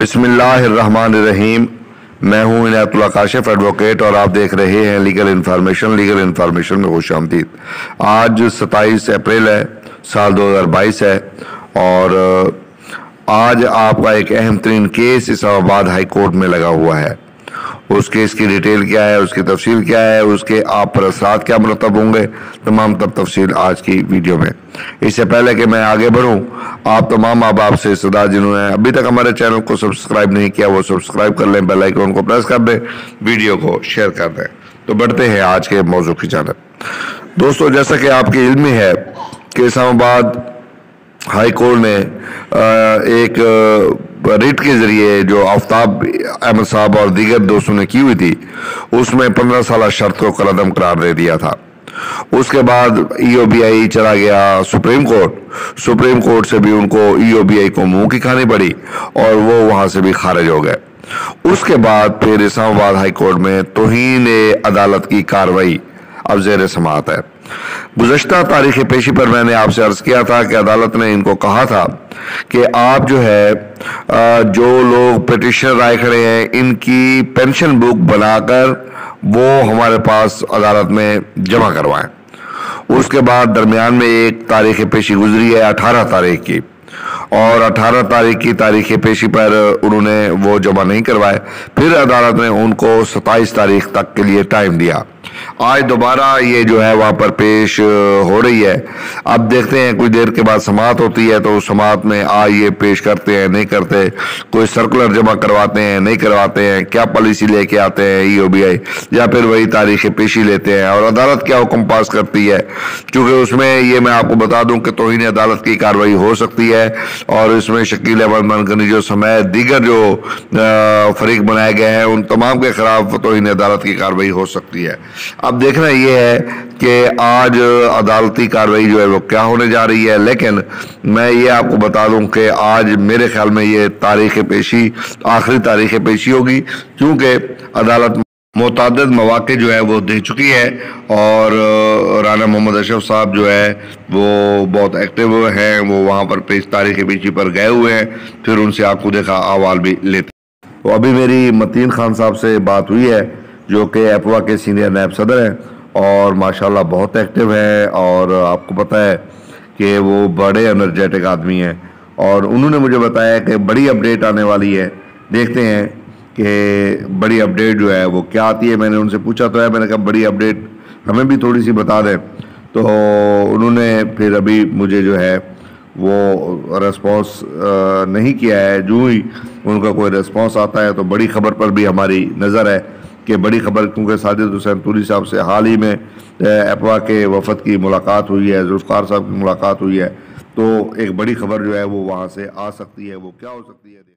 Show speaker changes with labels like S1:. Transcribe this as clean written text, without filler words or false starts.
S1: बिस्मिल्लाहिर्रहमानिर्रहीम। मैं हूं इनायत उल्लाह काशिफ एडवोकेट और आप देख रहे हैं लीगल इन्फॉर्मेशन में खुशामदीद। आज 27 अप्रैल है, साल 2022 है और आज आपका एक अहम तरीन केस इस्लामाबाद हाई कोर्ट में लगा हुआ है। उस केस की डिटेल क्या है, उसकी तफसील क्या है, उसके आप पर असरात क्या मुरतब होंगे, तमाम तफसील आज की वीडियो में। इससे पहले कि मैं आगे बढ़ूं, आप तमाम माँ बाप से सदा जिन्होंने अभी तक हमारे चैनल को सब्सक्राइब नहीं किया वो सब्सक्राइब कर लें, बेल आइकन को प्रेस कर दें, वीडियो को शेयर कर दें। तो बढ़ते हैं आज के मौजू की जानिब। दोस्तों, जैसा कि आपके इल्म में है कि इस्लामाबाद हाई कोर्ट ने एक रिट के जरिए जो आफ्ताब अहमद साहब और दीगर दोस्तों ने की हुई थी, उसमें 15 साल शर्त को कलअदम करार दे दिया था। उसके बाद EOBI चला गया सुप्रीम कोर्ट से भी उनको EOBI को मुंह की खानी पड़ी और वो वहां से भी खारिज हो गए। उसके बाद फिर इस्लामाबाद हाई कोर्ट में तौहीन अदालत की कार्रवाई अब ज़ेर समाअत है। गुज़श्ता तारीख पेशी पर मैंने आपसे अर्ज किया था कि अदालत ने इनको कहा था कि आप जो है जो लोग पिटिशनर आए खड़े हैं, इनकी पेंशन बुक बनाकर वो हमारे पास अदालत में जमा करवाएं। उसके बाद दरमियान में एक तारीख पेशी गुजरी है 18 तारीख की, और 18 तारीख की तारीख पेशी पर उन्होंने वो जमा नहीं करवाए। फिर अदालत ने उनको 27 तारीख तक के लिए टाइम दिया। आज दोबारा ये जो है वहाँ पर पेश हो रही है। अब देखते हैं, कुछ देर के बाद समाअत होती है तो उस समाअत में ये पेश करते हैं नहीं करते, कोई सर्कुलर जमा करवाते हैं नहीं करवाते हैं, क्या पॉलिसी लेके आते हैं EOBI, या फिर वही तारीख पेशी लेते हैं और अदालत क्या हुक्म पास करती है। क्योंकि उसमें ये मैं आपको बता दूं कि तौहीन अदालत की कार्रवाई हो सकती है और इसमें शकील अहमद मनगनी जो समेत दीगर जो फरीक बनाए गए हैं उन तमाम के खिलाफ तौहीन अदालत की कार्रवाई हो सकती है। अब देखना ये है कि आज अदालती कार्रवाई जो है वो क्या होने जा रही है। लेकिन मैं ये आपको बता दूं कि आज मेरे ख्याल में ये तारीख पेशी आखिरी तारीख पेशी होगी, क्योंकि अदालत मुतअद्दिद मौक़े जो है वो दे चुकी है और राना मोहम्मद अशरफ साहब जो है वो बहुत एक्टिव हैं, वो वहाँ पर तारीख पेशी पर गए हुए हैं, फिर उनसे आपको देखा अहवाल भी लेते। तो अभी मेरी मतीन खान साहब से बात हुई है जो कि एपवा के सीनियर नायब सदर हैं और माशाल्लाह बहुत एक्टिव हैं, और आपको पता है कि वो बड़े एनर्जेटिक आदमी हैं और उन्होंने मुझे बताया कि बड़ी अपडेट आने वाली है। देखते हैं कि बड़ी अपडेट जो है वो क्या आती है। मैंने उनसे पूछा तो है, मैंने कहा बड़ी अपडेट हमें भी थोड़ी सी बता दें, तो उन्होंने फिर अभी मुझे जो है वो रेस्पॉन्स नहीं किया है। जो ही उनका कोई रेस्पॉन्स आता है तो बड़ी खबर पर भी हमारी नज़र है कि बड़ी खबर, क्योंकि साजिद हुसैन तूरी साहब से हाल ही में एपवा के वफद की मुलाकात हुई है, जुल्फ़िकार साहब की मुलाकात हुई है, तो एक बड़ी खबर जो है वो वहाँ से आ सकती है। वो क्या हो सकती है?